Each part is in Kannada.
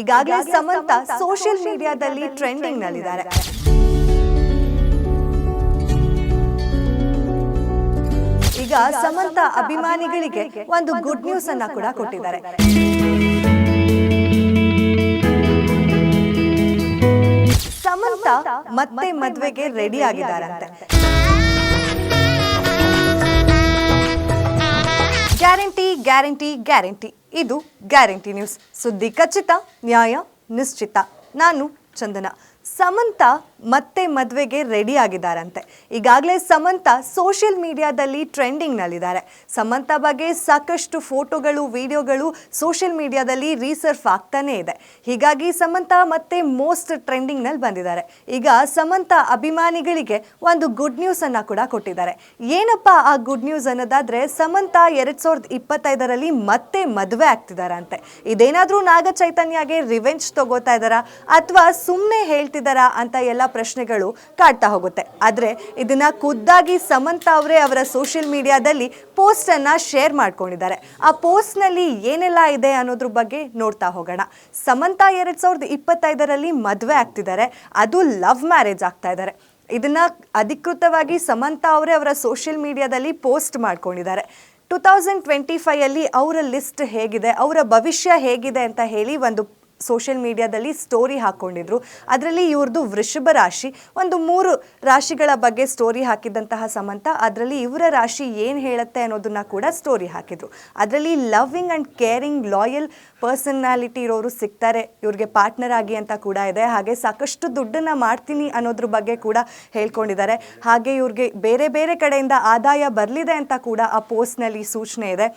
ಈಗಾಗಲೇ ಸಮಂತಾ ಸೋಷಿಯಲ್ ಮೀಡಿಯಾದಲ್ಲಿ ಟ್ರೆಂಡಿಂಗ್ ನಲ್ಲಿದ್ದಾರೆ. ಈಗ ಸಮಂತಾ ಅಭಿಮಾನಿಗಳಿಗೆ ಒಂದು ಗುಡ್ ನ್ಯೂಸ್ ಅನ್ನ ಕೂಡ ಕೊಟ್ಟಿದ್ದಾರೆ. ಸಮಂತಾ ಮತ್ತೆ ಮದುವೆಗೆ ರೆಡಿ ಆಗಿದ್ದಾರಂತೆ. ಗ್ಯಾರಂಟಿ ಗ್ಯಾರಂಟಿ ಗ್ಯಾರಂಟಿ, ಇದು ಗ್ಯಾರಂಟಿ ನ್ಯೂಸ್. ಸುದ್ದಿ ಖಚಿತ, ನ್ಯಾಯ ನಿಶ್ಚಿತ. ನಾನು ಚಂದನ. ಸಮಂತಾ ಮತ್ತೆ ಮದುವೆಗೆ ರೆಡಿ ಆಗಿದ್ದಾರಂತೆ. ಈಗಾಗಲೇ ಸಮಂತಾ ಸೋಷಿಯಲ್ ಮೀಡಿಯಾದಲ್ಲಿ ಟ್ರೆಂಡಿಂಗ್ ನಲ್ಲಿದ್ದಾರೆ. ಸಮಂತಾ ಬಗ್ಗೆ ಸಾಕಷ್ಟು ಫೋಟೋಗಳು, ವಿಡಿಯೋಗಳು ಸೋಷಿಯಲ್ ಮೀಡಿಯಾದಲ್ಲಿ ರೀಸರ್ಫ್ ಆಗ್ತಾನೆ ಇದೆ. ಹೀಗಾಗಿ ಸಮಂತಾ ಮತ್ತೆ ಮೋಸ್ಟ್ ಟ್ರೆಂಡಿಂಗ್ ನಲ್ಲಿ ಬಂದಿದ್ದಾರೆ. ಈಗ ಸಮಂತಾ ಅಭಿಮಾನಿಗಳಿಗೆ ಒಂದು ಗುಡ್ ನ್ಯೂಸ್ ಅನ್ನ ಕೂಡ ಕೊಟ್ಟಿದ್ದಾರೆ. ಏನಪ್ಪ ಆ ಗುಡ್ ನ್ಯೂಸ್ ಅನ್ನೋದಾದ್ರೆ, ಸಮಂತಾ 2025ರಲ್ಲಿ ಮತ್ತೆ ಮದುವೆ ಆಗ್ತಿದಾರಂತೆ. ಇದೇನಾದ್ರೂ ನಾಗ ಚೈತನ್ಯಗೆ ರಿವೆಂಜ್ ತಗೋತಾ ಇದ್ದಾರಾ ಅಥವಾ ಸುಮ್ಮನೆ ಹೇಳ್ತಿದ್ದಾರಾ ಅಂತ ಎಲ್ಲ ಪ್ರಶ್ನೆಗಳು ಕಾಡ್ತಾ ಹೋಗುತ್ತೆ. ಆದ್ರೆ ಇದನ್ನ ಖುದ್ದಾಗಿ ಸಮಂತಾ ಅವರೇ ಅವರ ಸೋಷಿಯಲ್ ಮೀಡಿಯಾದಲ್ಲಿ ಪೋಸ್ಟ್ ಅನ್ನ ಶೇರ್ ಮಾಡ್ಕೊಂಡಿದ್ದಾರೆ. ಆ ಪೋಸ್ಟ್ ನಲ್ಲಿ ಏನೆಲ್ಲ ಇದೆ ಅನ್ನೋದ್ರ ಬಗ್ಗೆ ನೋಡ್ತಾ ಹೋಗೋಣ. ಸಮಂತಾ 2025ರಲ್ಲಿ ಮದುವೆ ಆಗ್ತಿದ್ದಾರೆ. ಅದು ಲವ್ ಮ್ಯಾರೇಜ್ ಆಗ್ತಾ ಇದ್ದಾರೆ. ಇದನ್ನ ಅಧಿಕೃತವಾಗಿ ಸಮಂತಾ ಅವರೇ ಅವರ ಸೋಷಿಯಲ್ ಮೀಡಿಯಾದಲ್ಲಿ ಪೋಸ್ಟ್ ಮಾಡ್ಕೊಂಡಿದ್ದಾರೆ. 2025 ಅವರ ಲಿಸ್ಟ್ ಹೇಗಿದೆ, ಅವರ ಭವಿಷ್ಯ ಹೇಗಿದೆ ಅಂತ ಹೇಳಿ ಒಂದು ಸೋಷಿಯಲ್ ಮೀಡಿಯಾದಲ್ಲಿ ಸ್ಟೋರಿ ಹಾಕ್ಕೊಂಡಿದ್ರು. ಅದರಲ್ಲಿ ಇವ್ರದ್ದು ವೃಷಭ ರಾಶಿ, ಒಂದು 3 ರಾಶಿಗಳ ಬಗ್ಗೆ ಸ್ಟೋರಿ ಹಾಕಿದಂತಹ ಸಮಂತಾ ಅದರಲ್ಲಿ ಇವರ ರಾಶಿ ಏನು ಹೇಳುತ್ತೆ ಅನ್ನೋದನ್ನ ಕೂಡ ಸ್ಟೋರಿ ಹಾಕಿದ್ರು. ಅದರಲ್ಲಿ loving and caring, loyal personality ಇರೋರು ಸಿಗ್ತಾರೆ ಇವ್ರಿಗೆ ಪಾರ್ಟ್ನರ್ ಆಗಿ ಅಂತ ಕೂಡ ಇದೆ. ಹಾಗೆ ಸಾಕಷ್ಟು ದುಡ್ಡನ್ನು ಮಾಡ್ತೀನಿ ಅನ್ನೋದ್ರ ಬಗ್ಗೆ ಕೂಡ ಹೇಳ್ಕೊಂಡಿದ್ದಾರೆ. ಹಾಗೆ ಇವ್ರಿಗೆ ಬೇರೆ ಬೇರೆ ಕಡೆಯಿಂದ ಆದಾಯ ಬರಲಿದೆ ಅಂತ ಕೂಡ ಆ ಪೋಸ್ಟ್ನಲ್ಲಿ ಸೂಚನೆ ಇದೆ.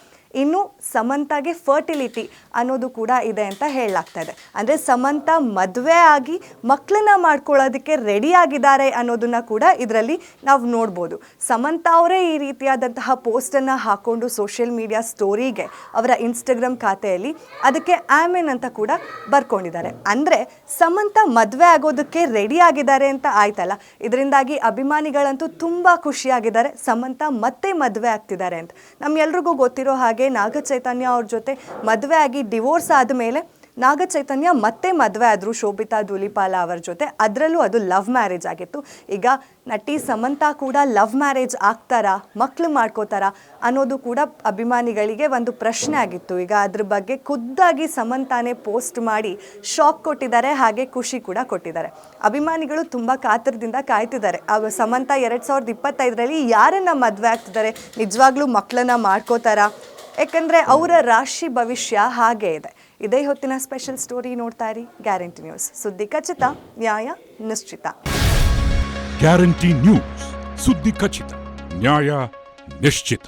ಇನ್ನು ಸಮಂತಾಗೆ ಫರ್ಟಿಲಿಟಿ ಅನ್ನೋದು ಕೂಡ ಇದೆ ಅಂತ ಹೇಳಲಾಗ್ತಾ ಇದೆ. ಅಂದರೆ ಸಮಂತಾ ಮದುವೆ ಆಗಿ ಮಕ್ಕಳನ್ನ ಮಾಡ್ಕೊಳ್ಳೋದಕ್ಕೆ ರೆಡಿ ಆಗಿದ್ದಾರೆ ಅನ್ನೋದನ್ನ ಕೂಡ ಇದರಲ್ಲಿ ನಾವು ನೋಡ್ಬೋದು. ಸಮಂತಾ ಅವರೇ ಈ ರೀತಿಯಾದಂತಹ ಪೋಸ್ಟನ್ನು ಹಾಕ್ಕೊಂಡು ಸೋಷಿಯಲ್ ಮೀಡಿಯಾ ಸ್ಟೋರಿಗೆ ಅವರ ಇನ್ಸ್ಟಾಗ್ರಾಮ್ ಖಾತೆಯಲ್ಲಿ ಅದಕ್ಕೆ ಆಮೆನ್ ಅಂತ ಕೂಡ ಬರ್ಕೊಂಡಿದ್ದಾರೆ. ಅಂದರೆ ಸಮಂತಾ ಮದುವೆ ಆಗೋದಕ್ಕೆ ರೆಡಿ ಆಗಿದ್ದಾರೆ ಅಂತ ಆಯ್ತಲ್ಲ. ಇದರಿಂದಾಗಿ ಅಭಿಮಾನಿಗಳಂತೂ ತುಂಬ ಖುಷಿಯಾಗಿದ್ದಾರೆ. ಸಮಂತಾ ಮತ್ತೆ ಮದುವೆ ಆಗ್ತಿದ್ದಾರೆ ಅಂತ. ನಮ್ಮೆಲ್ರಿಗೂ ಗೊತ್ತಿರೋ ಹಾಗೆ ನಾಗ ಚೈತನ್ಯ ಅವ್ರ ಜೊತೆ ಮದುವೆ ಆಗಿ ಡಿವೋರ್ಸ್ ಆದಮೇಲೆ ನಾಗ ಚೈತನ್ಯ ಮತ್ತೆ ಮದುವೆ ಆದರು ಶೋಭಿತಾ ಧೂಲಿಪಾಲ ಅವರ ಜೊತೆ. ಅದರಲ್ಲೂ ಅದು ಲವ್ ಮ್ಯಾರೇಜ್ ಆಗಿತ್ತು. ಈಗ ನಟಿ ಸಮಂತಾ ಕೂಡ ಲವ್ ಮ್ಯಾರೇಜ್ ಆಗ್ತಾರಾ, ಮಕ್ಕಳು ಮಾಡ್ಕೋತಾರಾ ಅನ್ನೋದು ಕೂಡ ಅಭಿಮಾನಿಗಳಿಗೆ ಒಂದು ಪ್ರಶ್ನೆ ಆಗಿತ್ತು. ಈಗ ಅದ್ರ ಬಗ್ಗೆ ಖುದ್ದಾಗಿ ಸಮಂತಾನೇ ಪೋಸ್ಟ್ ಮಾಡಿ ಶಾಕ್ ಕೊಟ್ಟಿದ್ದಾರೆ, ಹಾಗೆ ಖುಷಿ ಕೂಡ ಕೊಟ್ಟಿದ್ದಾರೆ. ಅಭಿಮಾನಿಗಳು ತುಂಬ ಕಾತರದಿಂದ ಕಾಯ್ತಿದ್ದಾರೆ. ಸಮಂತಾ 2025ರಲ್ಲಿ ಯಾರನ್ನ ಮದುವೆ ಆಗ್ತಿದ್ದಾರೆ, ನಿಜವಾಗ್ಲೂ ಮಕ್ಕಳನ್ನ ಮಾಡ್ಕೋತಾರಾ, ಯಾಕಂದರೆ ಅವರ ರಾಶಿ ಭವಿಷ್ಯ ಹಾಗೇ ಇದೆ. ಇದೇ ಹೊತ್ತಿನ ಸ್ಪೆಷಲ್ ಸ್ಟೋರಿ. ನೋಡ್ತಾ ಇರಿ ಗ್ಯಾರಂಟಿ ನ್ಯೂಸ್. ಸುದ್ದಿ ಖಚಿತ, ನ್ಯಾಯ ನಿಶ್ಚಿತ. ಗ್ಯಾರಂಟಿ ನ್ಯೂಸ್, ಸುದ್ದಿ ಖಚಿತ, ನ್ಯಾಯ ನಿಶ್ಚಿತ.